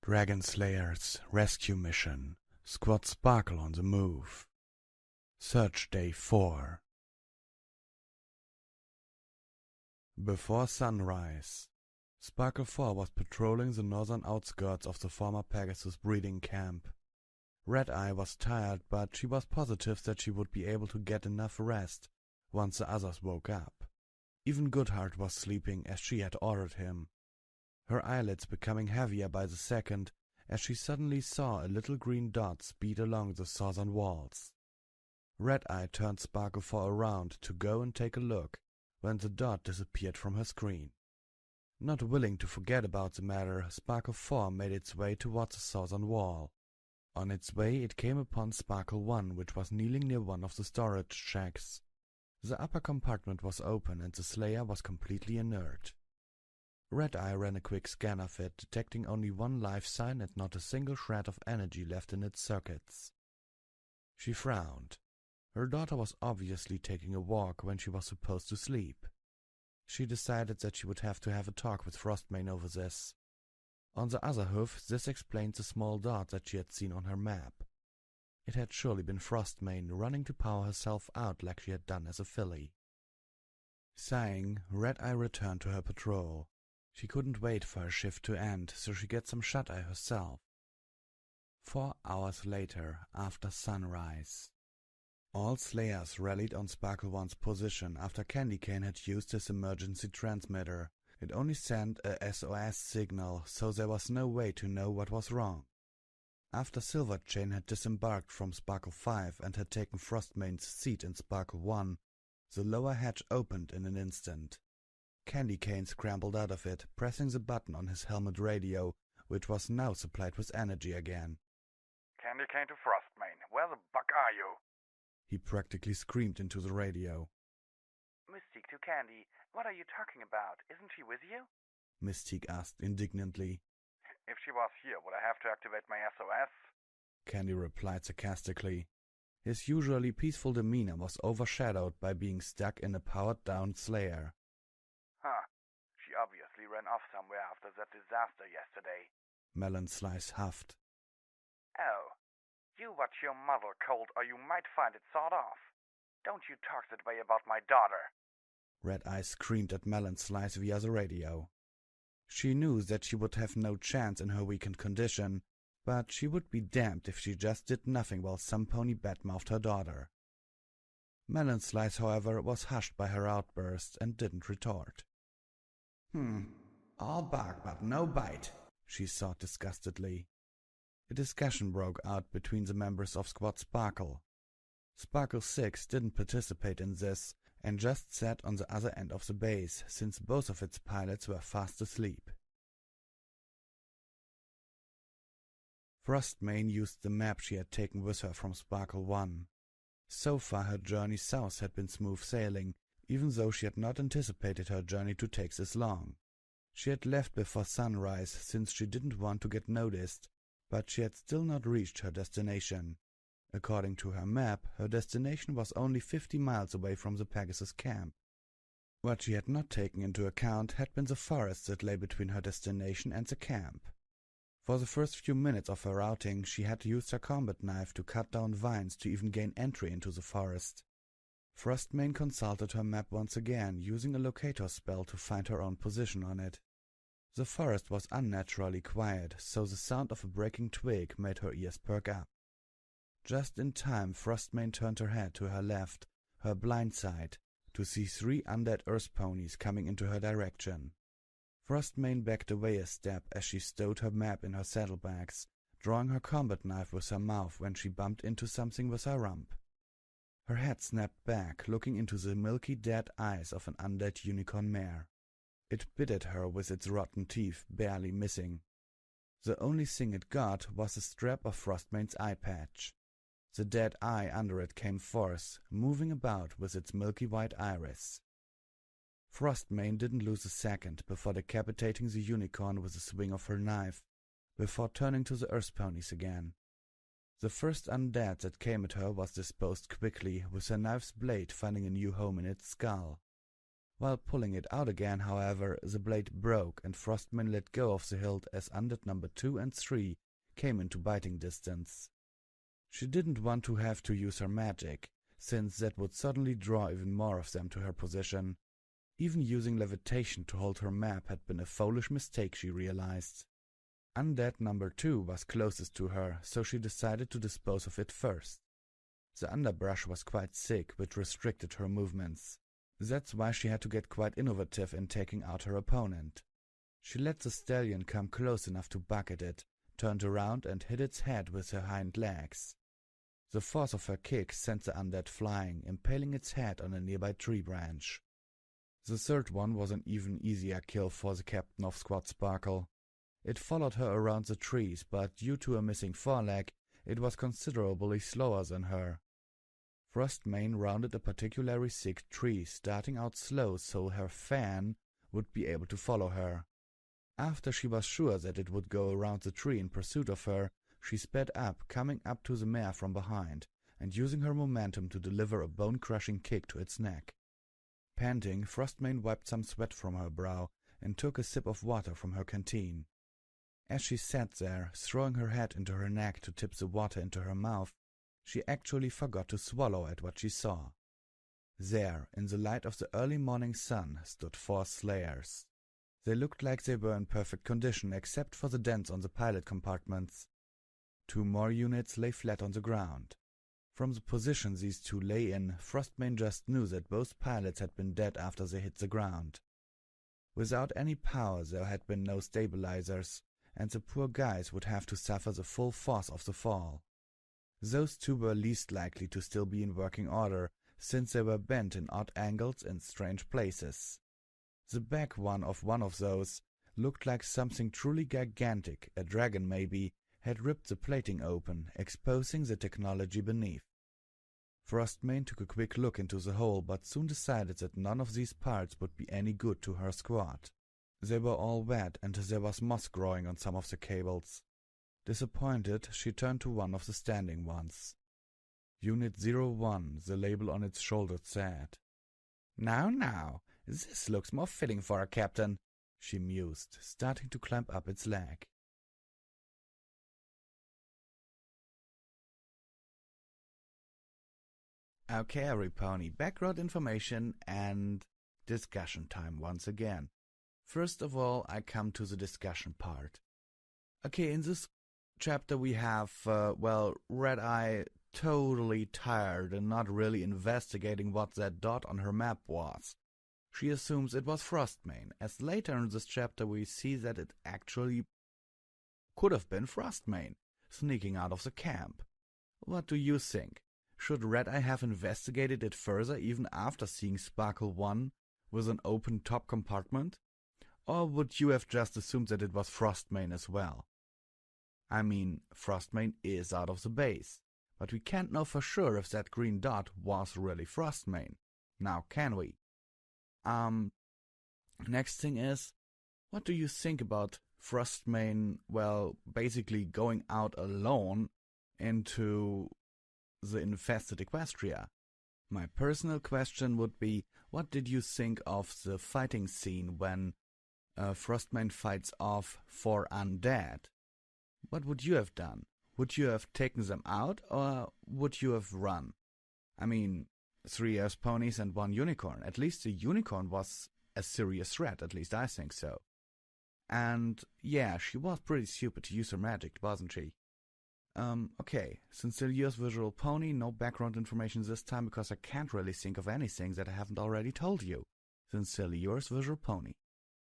Dragonslayers Rescue Mission. Squad Sparkle on the move. Search Day 4. Before sunrise, Sparkle 4 was patrolling the northern outskirts of the former Pegasus breeding camp. Red Eye was tired, but she was positive that she would be able to get enough rest once the others woke up. Even Goodheart was sleeping as she had ordered him, her eyelids becoming heavier by the second as she suddenly saw a little green dot speed along the southern walls. Red Eye turned Sparkle 4 around to go and take a look when the dot disappeared from her screen. Not willing to forget about the matter, Sparkle 4 made its way towards the southern wall. On its way it came upon Sparkle 1, which was kneeling near one of the storage shacks. The upper compartment was open and the Slayer was completely inert. Red Eye ran a quick scan of it, detecting only one life sign and not a single shred of energy left in its circuits. She frowned. Her daughter was obviously taking a walk when she was supposed to sleep. She decided that she would have to have a talk with Frostmane over this. On the other hoof, this explained the small dot that she had seen on her map. It had surely been Frostmane running to power herself out like she had done as a filly. Sighing, Red Eye returned to her patrol. She couldn't wait for her shift to end, so she got some shut-eye herself. 4 hours later, after sunrise. All Slayers rallied on Sparkle 1's position after Candy Cane had used his emergency transmitter. It only sent a SOS signal, so there was no way to know what was wrong. After Silverchain had disembarked from Sparkle 5 and had taken Frostmane's seat in Sparkle 1, the lower hatch opened in an instant. Candy Cane scrambled out of it, pressing the button on his helmet radio, which was now supplied with energy again. Candy Cane to Frostmane, where the buck are you? He practically screamed into the radio. Mystique to Candy, what are you talking about? Isn't she with you? Mystique asked indignantly. If she was here, would I have to activate my SOS? Candy replied sarcastically. His usually peaceful demeanor was overshadowed by being stuck in a powered-down Slayer. Huh. She obviously ran off somewhere after that disaster yesterday. Melon Slice huffed. Oh. You watch your muzzle cold or you might find it sawed off. Don't you talk that way about my daughter. Red Eye screamed at Melon Slice via the radio. She knew that she would have no chance in her weakened condition, but she would be damned if she just did nothing while some pony badmouthed her daughter. Melon Slice, however, was hushed by her outburst and didn't retort. All bark but no bite, she thought disgustedly. A discussion broke out between the members of Squad Sparkle. Sparkle 6 didn't participate in this and just sat on the other end of the base, since both of its pilots were fast asleep. Frostmane used the map she had taken with her from Sparkle 1. So far her journey south had been smooth sailing, even though she had not anticipated her journey to take this long. She had left before sunrise since she didn't want to get noticed, but she had still not reached her destination. According to her map, her destination was only 50 miles away from the Pegasus camp. What she had not taken into account had been the forest that lay between her destination and the camp. For the first few minutes of her outing, she had used her combat knife to cut down vines to even gain entry into the forest. Frostmane consulted her map once again, using a locator spell to find her own position on it. The forest was unnaturally quiet, so the sound of a breaking twig made her ears perk up. Just in time, Frostmane turned her head to her left, her blind side, to see 3 undead earth ponies coming into her direction. Frostmane backed away a step as she stowed her map in her saddlebags, drawing her combat knife with her mouth when she bumped into something with her rump. Her head snapped back, looking into the milky dead eyes of an undead unicorn mare. It bit at her with its rotten teeth, barely missing. The only thing it got was a strap of Frostmane's eye patch. The dead eye under it came forth, moving about with its milky white iris. Frostmane didn't lose a second before decapitating the unicorn with a swing of her knife, before turning to the earth ponies again. The first undead that came at her was disposed quickly, with her knife's blade finding a new home in its skull. While pulling it out again, however, the blade broke and Frostmane let go of the hilt as undead number 2 and 3 came into biting distance. She didn't want to have to use her magic, since that would suddenly draw even more of them to her position. Even using levitation to hold her map had been a foolish mistake, she realized. Undead number 2 was closest to her, so she decided to dispose of it first. The underbrush was quite thick, which restricted her movements. That's why she had to get quite innovative in taking out her opponent. She let the stallion come close enough to bucket it, turned around and hit its head with her hind legs. The force of her kick sent the undead flying, impaling its head on a nearby tree branch. The third one was an even easier kill for the captain of Squad Sparkle. It followed her around the trees, but due to a missing foreleg, it was considerably slower than her. Frostmane rounded a particularly thick tree, starting out slow so her fan would be able to follow her. After she was sure that it would go around the tree in pursuit of her, she sped up, coming up to the mare from behind, and using her momentum to deliver a bone-crushing kick to its neck. Panting, Frostmane wiped some sweat from her brow and took a sip of water from her canteen. As she sat there, throwing her head into her neck to tip the water into her mouth, she actually forgot to swallow at what she saw. There, in the light of the early morning sun, stood 4 Slayers. They looked like they were in perfect condition except for the dents on the pilot compartments. 2 more units lay flat on the ground. From the position these 2 lay in, Frostmane just knew that both pilots had been dead after they hit the ground. Without any power there had been no stabilizers, and the poor guys would have to suffer the full force of the fall. Those 2 were least likely to still be in working order, since they were bent in odd angles and strange places. The back one of those looked like something truly gigantic, a dragon maybe, had ripped the plating open, exposing the technology beneath. Frostmane took a quick look into the hole, but soon decided that none of these parts would be any good to her squad. They were all wet, and there was moss growing on some of the cables. Disappointed, she turned to one of the standing ones. Unit 01, the label on its shoulder said. Now, this looks more fitting for a captain, she mused, starting to climb up its leg. Okay, everypony, background information and discussion time once again. First of all, I come to the discussion part. Okay, in this chapter we have, Red-Eye totally tired and not really investigating what that dot on her map was. She assumes it was Frostmane, as later in this chapter we see that it actually could have been Frostmane, sneaking out of the camp. What do you think? Should Red-Eye have investigated it further even after seeing Sparkle 1 with an open top compartment? Or would you have just assumed that it was Frostmane as well? I mean, Frostmane is out of the base, but we can't know for sure if that green dot was really Frostmane. Now can we? Next thing is, what do you think about Frostmane, basically going out alone into the infested Equestria? My personal question would be, what did you think of the fighting scene when Frostmane fights off 4 undead? What would you have done? Would you have taken them out, or would you have run? I mean, 3 Earth ponies and 1 unicorn. At least the unicorn was a serious threat, at least I think so. And yeah, she was pretty stupid to use her magic, wasn't she? Okay, sincerely yours, Visual Pony. No background information this time because I can't really think of anything that I haven't already told you. Sincerely yours, Visual Pony.